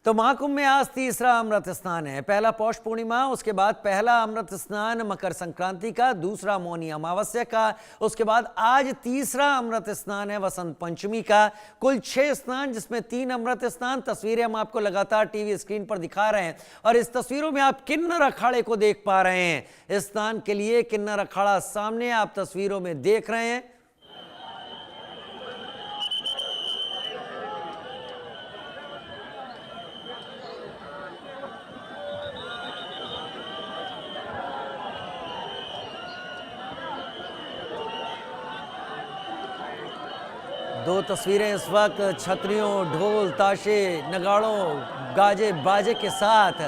तो महाकुंभ में आज तीसरा अमृत स्नान है। पहला पौष पूर्णिमा, उसके बाद पहला अमृत स्नान मकर संक्रांति का, दूसरा मौनी अमावस्या का, उसके बाद आज तीसरा अमृत स्नान है वसंत पंचमी का। कुल 6 स्नान, जिसमें 3 अमृत स्नान। तस्वीरें हम आपको लगातार टीवी स्क्रीन पर दिखा रहे हैं और इस तस्वीरों में आप किन्नर अखाड़े को देख पा रहे हैं। स्नान के लिए किन्नर अखाड़ा सामने आप तस्वीरों में देख रहे हैं। दो तस्वीरें इस वक्त छतरियों, ढोल, ताशे, नगाड़ों, गाजे बाजे के साथ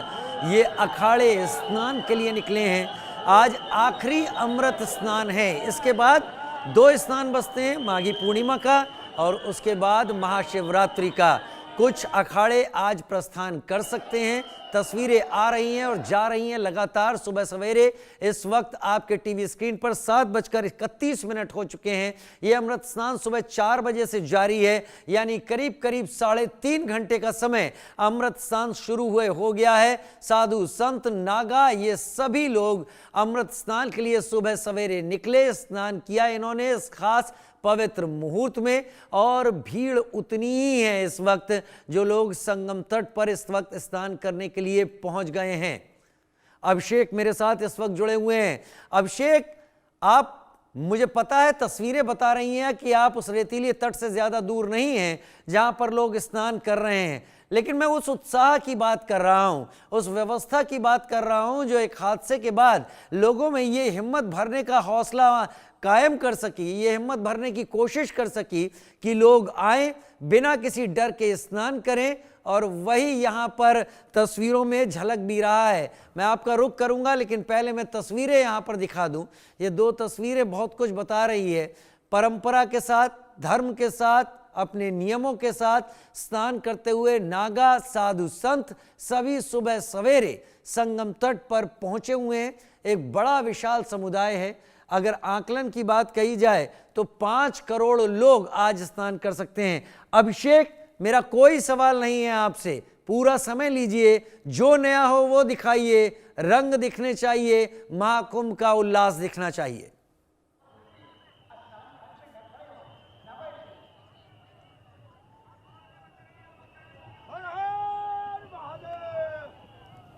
ये अखाड़े स्नान के लिए निकले हैं। आज आखिरी अमृत स्नान है। इसके बाद 2 स्नान बचते हैं, माघी पूर्णिमा का और उसके बाद महाशिवरात्रि का। कुछ अखाड़े आज प्रस्थान कर सकते हैं। तस्वीरें आ रही हैं और जा रही हैं लगातार सुबह सवेरे। इस वक्त आपके टीवी स्क्रीन पर 7:31 हो चुके हैं। यह अमृत स्नान सुबह 4 बजे से जारी है, यानी करीब करीब 3.5 घंटे का समय अमृत स्नान शुरू हुए हो गया है। साधु संत नागा ये सभी लोग अमृत स्नान के लिए सुबह सवेरे निकले, स्नान किया इन्होंने इस खास पवित्र मुहूर्त में। और भीड़ उतनी ही है इस वक्त जो लोग संगम तट पर इस वक्त स्नान करने के लिए पहुंच गए हैं। अभिषेक मेरे साथ इस वक्त जुड़े हुए हैं। अभिषेक, आप, मुझे पता है तस्वीरें बता रही हैं कि आप उस रेतीले तट से ज्यादा दूर नहीं हैं जहां पर लोग स्नान कर रहे हैं, लेकिन मैं उस उत्साह की बात कर रहा हूं, उस व्यवस्था की बात कर रहा हूं जो एक हादसे के बाद लोगों में ये हिम्मत भरने का हौसला कायम कर सकी, ये हिम्मत भरने की कोशिश कर सकी कि लोग आए, बिना किसी डर के स्नान करें। और वही यहां पर तस्वीरों में झलक भी रहा है। मैं आपका रुख करूंगा, लेकिन पहले मैं तस्वीरें यहां पर दिखा दूं। ये 2 तस्वीरें बहुत कुछ बता रही है। परंपरा के साथ, धर्म के साथ, अपने नियमों के साथ स्नान करते हुए नागा, साधु संत सभी सुबह सवेरे संगम तट पर पहुंचे हुए हैं। एक बड़ा विशाल समुदाय है। अगर आकलन की बात कही जाए तो 5 करोड़ लोग आज स्नान कर सकते हैं। अभिषेक, मेरा कोई सवाल नहीं है आपसे, पूरा समय लीजिए, जो नया हो वो दिखाइए, रंग दिखने चाहिए, महाकुंभ का उल्लास दिखना चाहिए।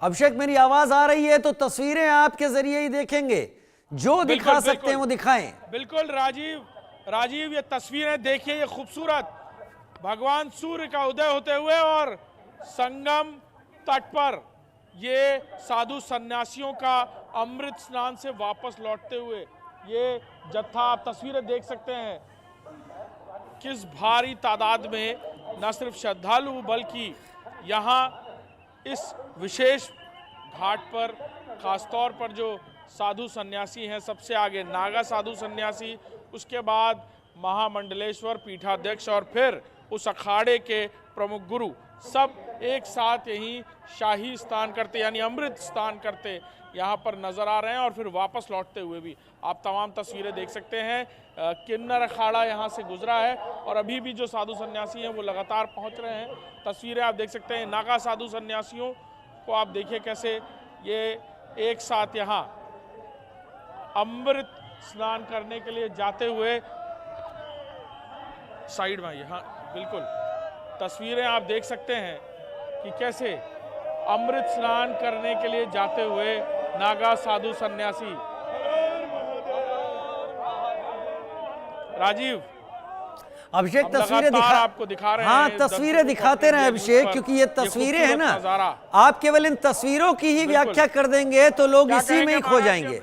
अभिषेक, मेरी आवाज आ रही है तो तस्वीरें आपके जरिए ही देखेंगे, जो दिखा सकते हैं वो दिखाएं। बिल्कुल राजीव, ये तस्वीरें देखिए, ये खूबसूरत भगवान सूर्य का उदय होते हुए और संगम तट पर ये साधु सन्यासियों का अमृत स्नान से वापस लौटते हुए ये जत्था आप तस्वीरें देख सकते हैं। किस भारी तादाद में न सिर्फ श्रद्धालु बल्कि यहाँ इस विशेष घाट पर खासतौर पर जो साधु सन्यासी हैं, सबसे आगे नागा साधु सन्यासी, उसके बाद महामंडलेश्वर पीठाध्यक्ष और फिर उस अखाड़े के प्रमुख गुरु, सब एक साथ यहीं शाही स्नान करते यानी अमृत स्नान करते यहाँ पर नजर आ रहे हैं और फिर वापस लौटते हुए भी आप तमाम तस्वीरें देख सकते हैं। किन्नर अखाड़ा यहाँ से गुजरा है और अभी भी जो साधु सन्यासी हैं वो लगातार पहुँच रहे हैं। तस्वीरें आप देख सकते हैं नागा साधु सन्यासियों को, आप देखिए कैसे ये एक साथ यहाँ अमृत स्नान करने के लिए जाते हुए, साइड में यहाँ बिल्कुल तस्वीरें आप देख सकते हैं कि कैसे अमृत स्नान करने के लिए जाते हुए नागा साधु सन्यासी। राजीव, अभिषेक, तस्वीरें आपको दिखा रहे हैं। हाँ, तस्वीरें दिखाते रहे अभिषेक, क्योंकि ये तस्वीरें हैं ना, आप केवल इन तस्वीरों की ही व्याख्या कर देंगे तो लोग इसी में ही खो जाएंगे।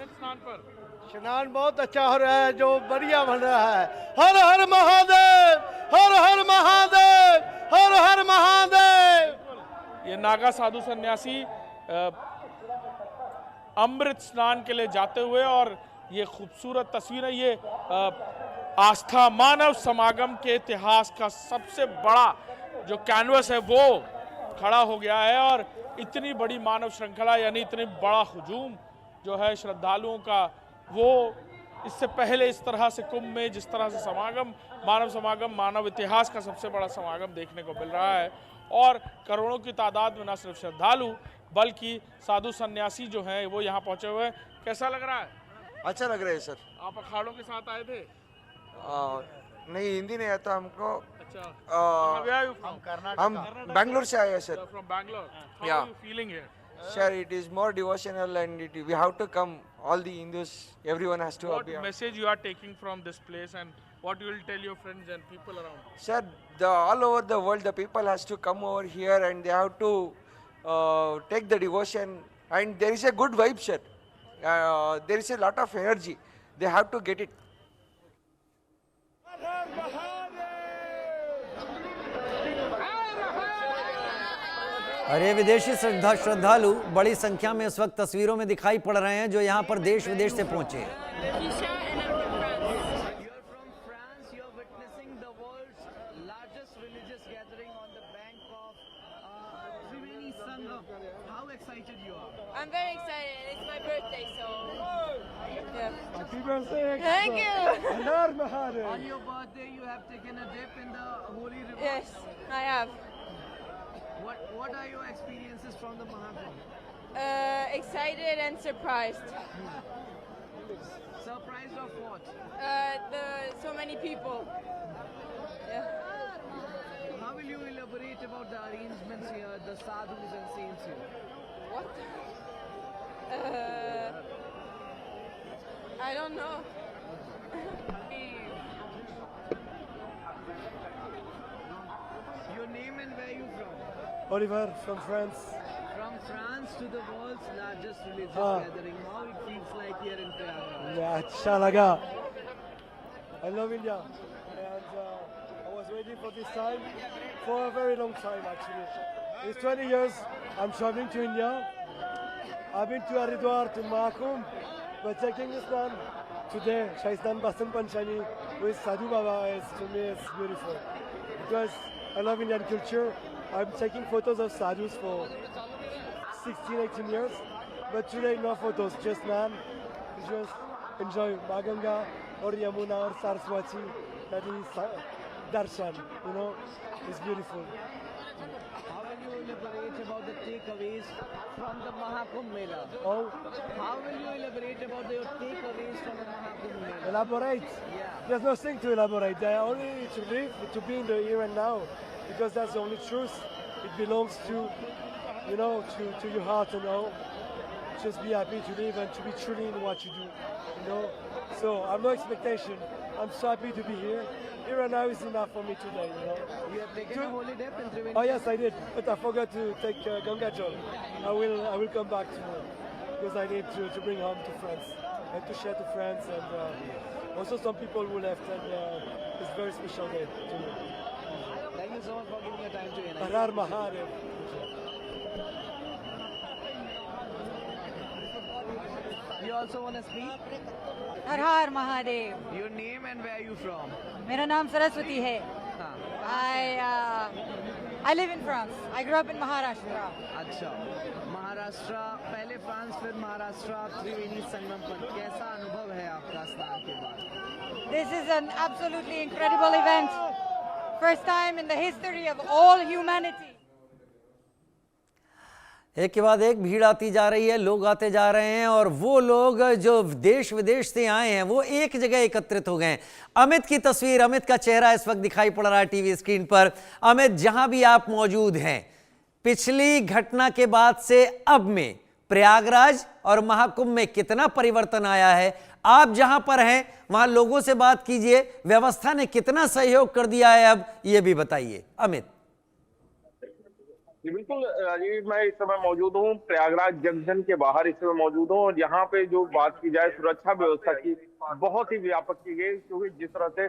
स्नान बहुत अच्छा हो रहा है, जो बढ़िया बन रहा है। हर हर महादेव, हर हर महादेव, हर हर महादेव। ये नागा साधु सन्यासी अमृत स्नान के लिए जाते हुए और ये खूबसूरत तस्वीर है। ये आस्था मानव समागम के इतिहास का सबसे बड़ा जो कैनवस है वो खड़ा हो गया है और इतनी बड़ी मानव श्रृंखला यानी इतनी बड़ा हुजूम जो है श्रद्धालुओं का, वो इससे पहले इस तरह से कुंभ में जिस तरह से समागम, मानव समागम, मानव इतिहास का सबसे बड़ा समागम देखने को मिल रहा है। और करोड़ों की तादाद में न सिर्फ श्रद्धालु बल्कि साधु सन्यासी जो हैं वो यहाँ पहुँचे हुए हैं। कैसा लग रहा है? अच्छा लग रहा है सर। आप अखाड़ों के साथ आए थे? नहीं, हिंदी नहीं आता हमको। अच्छा, आ, where are you from? हम बैंगलोर से आए हैं sir. From Bangalore. How Yeah. are you feeling here? Sir, it is more devotional and we have to come. All the Hindus, everyone has to What be. message you are taking from this place and what you will tell your friends and people around? Sir, all over the world, the people has to come over here and they have to take the devotion. And there is a good vibe, sir. There is a lot of energy. They have to get it. अरे विदेशी श्रद्धालु बड़ी संख्या में इस वक्त तस्वीरों में दिखाई पड़ रहे हैं जो यहाँ पर देश विदेश से पहुंचे हैं। Keisha and I'm from France. You're from France. You're witnessing the world's largest religious gathering on the bank of Triveni Sangam. How excited you are? I'm very excited. It's my birthday, so yeah. Happy birthday. Thank you. Har Mahadev. On your birthday, you have taken a dip in the holy river. Yes, I have. What are your experiences from the Mahakumbh? Excited and surprised. Surprised of what? So many people. Yeah. How will you elaborate about the arrangements here, the sadhus and saints here? What? I don't know. Your name and where you from? Oliver from France. From France to the world's largest religious gathering. How it feels like here in Prayagraj? अच्छा लगा. I love India, and I was waiting for this time for a very long time actually. It's 20 years I'm traveling to India. I've been to Haridwar, to Mahakumbh, but taking this land today, Shaistan Basan Panchani with Sadhu Baba, to me it's beautiful. Because I love Indian culture. I'm taking photos of sadhus for 16, 18 years, but today no photos, just man, just enjoy Maganga or Yamuna or Saraswati, that is darshan, you know, it's beautiful. How will you elaborate about the takeaways from the Mahakumbh Mela? Oh, How will you elaborate about your takeaways from the Mahakumbh Mela? elaborate. Yeah. There's nothing to elaborate. There only to live, to be in the here and now, because that's the only truth. It belongs to, you know, to your heart, you know. Just be happy to live and to be truly in what you do, you know. So I have no expectation. I'm so happy to be here. Here and now is enough for me today, you know. You have taken a holy dip in Triveni. Oh yes, I did, but I forgot to take Ganga Jal. I will come back tomorrow because I need to bring home to France and to share to friends and also some people who left, and it's a very special day to me. Thank you so much for giving your time to NIC. Har Har Mahadev. You also want to speak? Her her Mahadev. Your name and where are you from? मेरा नाम सरस्वती है. हाँ. I live in France. I grew up in Maharashtra. अच्छा. महाराष्ट्र पहले France फिर महाराष्ट्र त्रिवेणी संगम पर कैसा अनुभव है आपका स्नान के बाद? This is an absolutely incredible event. First time in the history of all humanity. एक के बाद एक भीड़ आती जा रही है, लोग आते जा रहे हैं और वो लोग जो देश विदेश से आए हैं वो एक जगह एकत्रित हो गए हैं। अमित की तस्वीर, अमित का चेहरा इस वक्त दिखाई पड़ रहा है टीवी स्क्रीन पर। अमित, जहां भी आप मौजूद हैं, पिछली घटना के बाद से अब में प्रयागराज और महाकुंभ में कितना परिवर्तन आया है? आप जहां पर हैं वहां लोगों से बात कीजिए, व्यवस्था ने कितना सहयोग कर दिया है, अब ये भी बताइए अमित। जी बिल्कुल राजीव, मैं इस समय मौजूद हूँ प्रयागराज जंक्शन के बाहर इस समय मौजूद हूँ और यहाँ पे जो बात की जाए सुरक्षा व्यवस्था की बहुत ही व्यापक की गई, क्योंकि जिस तरह से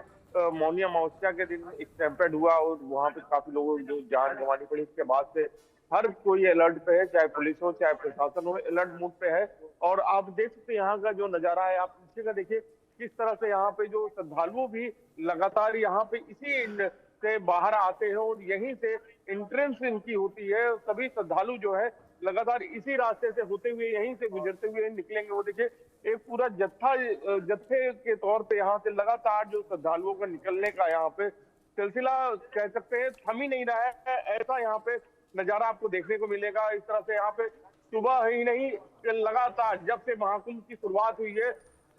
मौनी अमावस्या के दिन एक स्टैम्पेड हुआ और वहाँ पे काफी लोगों को जो जान गंवानी पड़ी, इसके बाद से हर कोई अलर्ट पे है, चाहे पुलिस हो चाहे प्रशासन हो, अलर्ट मूड पे है। और आप देख सकते हैं यहाँ का जो नजारा है, आप पीछे का देखिए किस तरह से यहाँ पे जो श्रद्धालु भी लगातार यहाँ पे इसी से बाहर आते हैं और यहीं से एंट्रेंस इनकी होती है। सभी श्रद्धालु जो है लगातार इसी रास्ते से होते हुए यहीं से गुजरते हुए निकलेंगे। वो देखिए एक पूरा जत्थे के तौर पे यहाँ से लगातार जो श्रद्धालुओं का निकलने का यहाँ पे सिलसिला कह सकते हैं थम ही नहीं रहा है। ऐसा यहाँ पे नजारा आपको देखने को मिलेगा। इस तरह से यहाँ पे सुबह ही नहीं, लगातार जब से महाकुंभ की शुरुआत हुई है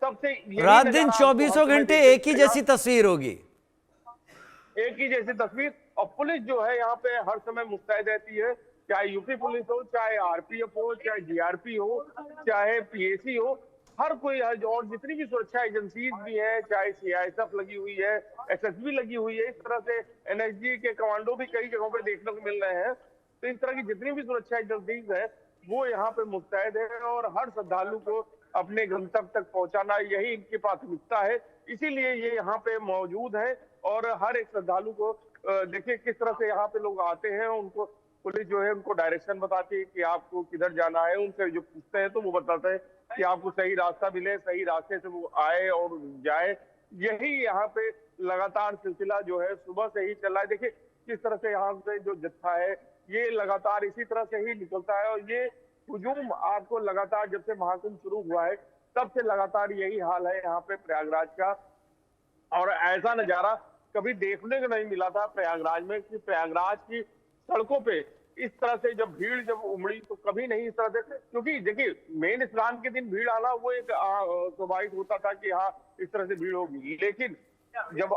तब से रात दिन 24 घंटे एक ही जैसी तस्वीर होगी, एक ही जैसी तस्वीर। और पुलिस जो है यहाँ पे हर समय मुस्तैद रहती है, चाहे यूपी पुलिस हो, चाहे आरपीएफ हो, चाहे जीआरपी हो, चाहे पीएसी हो, हर कोई है। और जितनी भी सुरक्षा एजेंसीज भी है, चाहे सीआईएसएफ लगी हुई है, एसएसबी लगी हुई है, इस तरह से एनएसजी के कमांडो भी कई जगहों पे देखने को मिल रहे हैं। तो इस तरह की जितनी भी सुरक्षा एजेंसीज है वो यहाँ पे मुस्तैद है और हर श्रद्धालु को अपने गंतव्य तक पहुंचाना यही इनकी प्राथमिकता है। इसीलिए ये यहाँ पे मौजूद है और हर एक श्रद्धालु को देखिए किस तरह से यहाँ पे लोग आते हैं, उनको पुलिस जो है उनको डायरेक्शन बताती है कि आपको किधर जाना है। उनसे जो पूछते हैं तो वो बताते हैं कि आपको सही रास्ता मिले, सही रास्ते से वो आए और जाए। यही यहाँ पे लगातार सिलसिला जो है सुबह से ही चल रहा है। देखिए किस तरह से यहाँ से जो जत्था है ये लगातार इसी तरह से ही निकलता है। और ये हुजूम आपको लगातार जब से महाकुंभ शुरू हुआ है तब से लगातार यही हाल है यहाँ पे प्रयागराज का। और ऐसा नजारा कभी देखने को नहीं मिला था प्रयागराज में कि प्रयागराज की सड़कों पे इस तरह से जब भीड़ जब उमड़ी तो कभी नहीं इस तरह से। क्योंकि देखिए मेन स्नान के दिन भीड़ आना वो एक स्वाभाविक होता था कि हाँ इस तरह से भीड़ होगी, लेकिन जब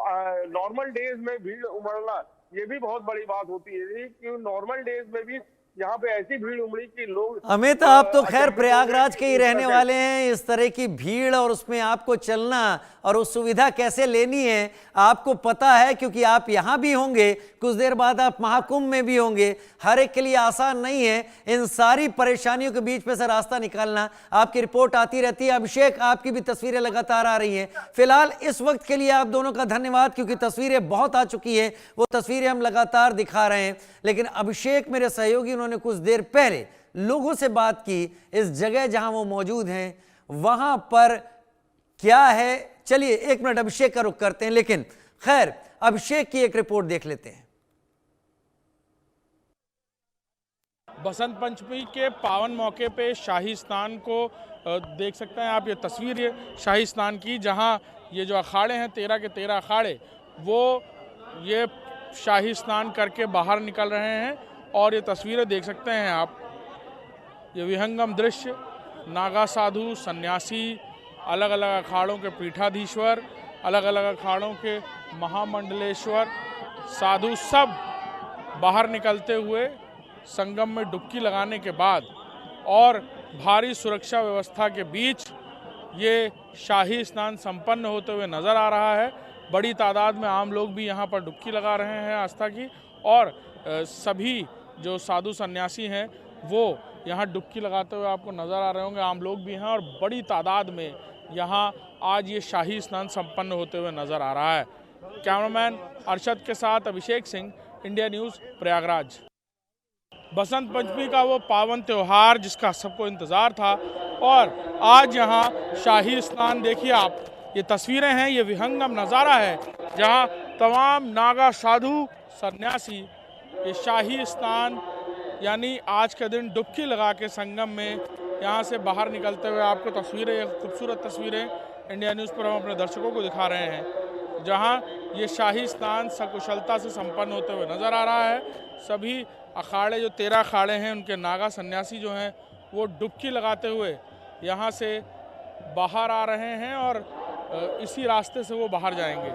नॉर्मल डेज में भीड़ उमड़ना ये भी बहुत बड़ी बात होती है कि नॉर्मल डेज में भी यहाँ पे ऐसी भीड़ उमड़ी कि लोग। अमित आप तो खैर प्रयागराज के ही रहने वाले हैं, इस तरह की भीड़ और उसमें आपको चलना और उस सुविधा कैसे लेनी है आपको पता है, क्योंकि आप यहाँ भी होंगे, कुछ देर बाद आप महाकुंभ में भी होंगे। हर एक के लिए आसान नहीं है इन सारी परेशानियों के बीच में से रास्ता निकालना। आपकी रिपोर्ट आती रहती है। अभिषेक आपकी भी तस्वीरें लगातार आ रही हैं। फिलहाल इस वक्त के लिए आप दोनों का धन्यवाद, क्योंकि तस्वीरें बहुत आ चुकी हैं, वो तस्वीरें हम लगातार दिखा रहे हैं। लेकिन अभिषेक मेरे सहयोगी उन्होंने कुछ देर पहले लोगों से बात की इस जगह जहां वो मौजूद हैं वहां पर क्या है। चलिए एक मिनट अभिषेक का रुख करते हैं, लेकिन खैर अभिषेक की एक रिपोर्ट देख लेते हैं। बसंत पंचमी के पावन मौके पे शाही स्नान को देख सकते हैं आप। ये तस्वीर है शाही स्नान की, जहां ये जो अखाड़े हैं 13 के 13 अखाड़े वो ये शाही स्नान करके बाहर निकल रहे हैं। और ये तस्वीरें देख सकते हैं आप, ये विहंगम दृश्य, नागा साधु, सन्यासी, अलग अलग अखाड़ों के पीठाधीश्वर, अलग अलग अखाड़ों के महामंडलेश्वर, साधु सब बाहर निकलते हुए संगम में डुबकी लगाने के बाद और भारी सुरक्षा व्यवस्था के बीच ये शाही स्नान संपन्न होते हुए नज़र आ रहा है। बड़ी तादाद में आम लोग भी यहाँ पर डुबकी लगा रहे हैं आस्था की, और सभी जो साधु सन्यासी हैं वो यहाँ डुबकी लगाते हुए आपको नज़र आ रहे होंगे। आम लोग भी हैं और बड़ी तादाद में यहाँ आज ये शाही स्नान संपन्न होते हुए नज़र आ रहा है। कैमरामैन अरशद के साथ अभिषेक सिंह, इंडिया न्यूज़, प्रयागराज। बसंत पंचमी का वो पावन त्यौहार जिसका सबको इंतज़ार था, और आज यहाँ शाही स्नान देखिए आप, ये तस्वीरें हैं, ये विहंगम नज़ारा है जहाँ तमाम नागा साधु सन्यासी ये शाही स्नान यानी आज के दिन डुबकी लगा के संगम में यहाँ से बाहर निकलते हुए आपको तस्वीरें, ये खूबसूरत तस्वीरें इंडिया न्यूज़ पर हम अपने दर्शकों को दिखा रहे हैं, जहाँ ये शाही स्नान सकुशलता से संपन्न होते हुए नज़र आ रहा है। सभी अखाड़े जो 13 अखाड़े हैं उनके नागा सन्यासी जो हैं वो डुबकी लगाते हुए यहाँ से बाहर आ रहे हैं और इसी रास्ते से वो बाहर जाएंगे।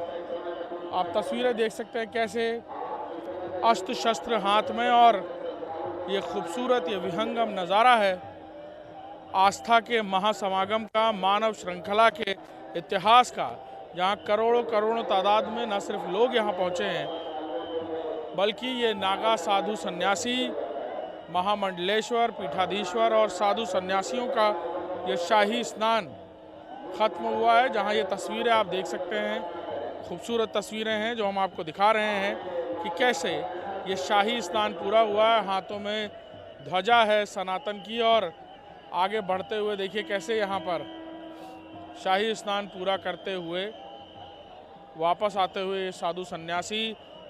आप तस्वीरें देख सकते हैं कैसे अस्त्र शस्त्र हाथ में, और ये खूबसूरत ये विहंगम नज़ारा है आस्था के महासमागम का, मानव श्रृंखला के इतिहास का, जहाँ करोड़ों करोड़ों तादाद में न सिर्फ लोग यहाँ पहुँचे हैं बल्कि ये नागा साधु सन्यासी, महामंडलेश्वर, पीठाधीश्वर और साधु सन्यासियों का ये शाही स्नान ख़त्म हुआ है। जहाँ ये तस्वीरें आप देख सकते हैं, खूबसूरत तस्वीरें हैं जो हम आपको दिखा रहे हैं कि कैसे ये शाही स्नान पूरा हुआ है। हाथों में ध्वजा है सनातन की, और आगे बढ़ते हुए देखिए कैसे यहाँ पर शाही स्नान पूरा करते हुए वापस आते हुए साधु सन्यासी,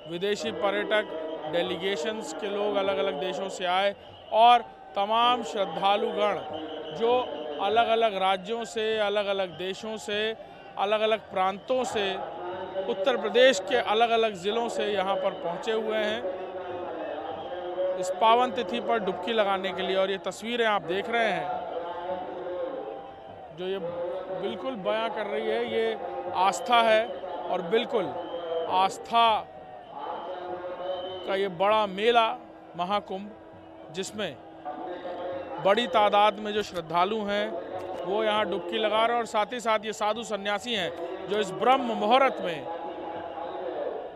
विदेशी पर्यटक, डेलीगेशंस के लोग अलग अलग देशों से आए, और तमाम श्रद्धालुगण जो अलग अलग राज्यों से, अलग अलग देशों से, अलग अलग प्रांतों से उत्तर प्रदेश के अलग अलग ज़िलों से यहाँ पर पहुँचे हुए हैं इस पावन तिथि पर डुबकी लगाने के लिए। और ये तस्वीरें आप देख रहे हैं जो ये बिल्कुल बयां कर रही है, ये आस्था है और बिल्कुल आस्था का ये बड़ा मेला महाकुंभ, जिसमें बड़ी तादाद में जो श्रद्धालु हैं वो यहाँ डुबकी लगा रहे हैं और साथ ही साथ ये साधु सन्यासी हैं जो इस ब्रह्म मुहूर्त में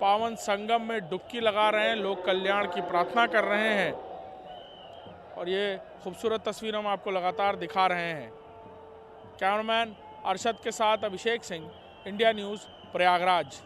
पावन संगम में डुबकी लगा रहे हैं, लोक कल्याण की प्रार्थना कर रहे हैं। और ये खूबसूरत तस्वीरें हम आपको लगातार दिखा रहे हैं। कैमरामैन अरशद के साथ अभिषेक सिंह, इंडिया न्यूज़, प्रयागराज।